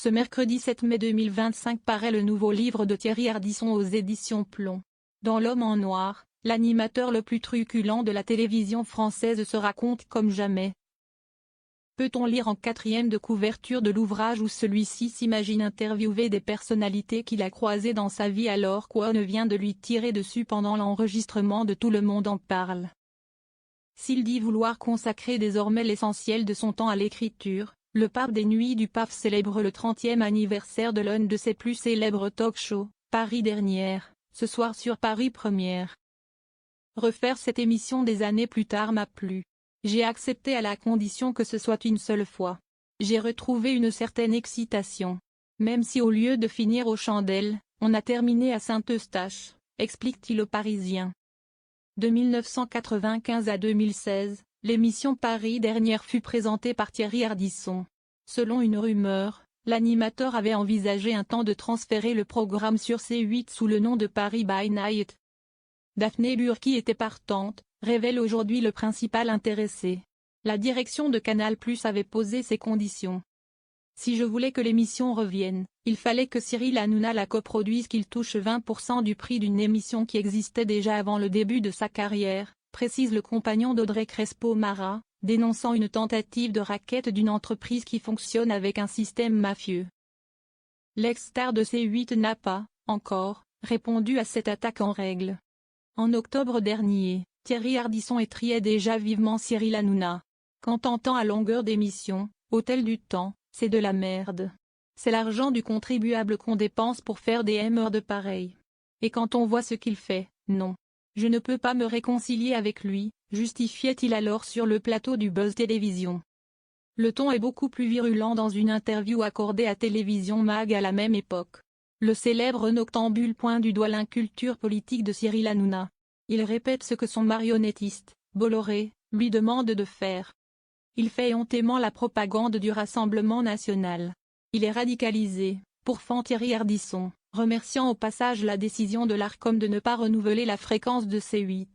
Ce mercredi 7 mai 2025 paraît le nouveau livre de Thierry Ardisson aux éditions Plomb. Dans L'Homme en noir, l'animateur le plus truculent de la télévision française se raconte comme jamais. Peut-on lire en quatrième de couverture de l'ouvrage où celui-ci s'imagine interviewer des personnalités qu'il a croisées dans sa vie alors qu'on vient de lui tirer dessus pendant l'enregistrement de Tout le monde en parle. S'il dit vouloir consacrer désormais l'essentiel de son temps à l'écriture, le pape des Nuits du Pape célèbre le 30e anniversaire de l'un de ses plus célèbres talk-shows, Paris Dernière, ce soir sur Paris Première. Refaire cette émission des années plus tard m'a plu. J'ai accepté à la condition que ce soit une seule fois. J'ai retrouvé une certaine excitation. Même si au lieu de finir aux chandelles, on a terminé à Saint-Eustache, explique-t-il aux Parisiens. De 1995 à 2016, l'émission Paris Dernière fut présentée par Thierry Ardisson. Selon une rumeur, l'animateur avait envisagé un temps de transférer le programme sur C8 sous le nom de Paris by Night. Daphné Burki était partante, révèle aujourd'hui le principal intéressé. La direction de Canal+ avait posé ses conditions. Si je voulais que l'émission revienne, il fallait que Cyril Hanouna la coproduise, qu'il touche 20% du prix d'une émission qui existait déjà avant le début de sa carrière, précise le compagnon d'Audrey Crespo-Mara, dénonçant une tentative de racket d'une entreprise qui fonctionne avec un système mafieux. L'ex-star de C8 n'a pas, encore, répondu à cette attaque en règle. En octobre dernier, Thierry Ardisson étriait déjà vivement Cyril Hanouna. Quand t'entends à longueur d'émission, Hôtel du Temps, c'est de la merde. C'est l'argent du contribuable qu'on dépense pour faire des de pareil. Et quand on voit ce qu'il fait, non. Je ne peux pas me réconcilier avec lui, justifiait-il alors sur le plateau du Buzz Télévision. Le ton est beaucoup plus virulent dans une interview accordée à Télévision Mag à la même époque. Le célèbre noctambule pointe du doigt l'inculture politique de Cyril Hanouna. Il répète ce que son marionnettiste, Bolloré, lui demande de faire. Il fait éhontément la propagande du Rassemblement national. Il est radicalisé, pourfend Thierry Ardisson, remerciant au passage la décision de l'Arcom de ne pas renouveler la fréquence de C8.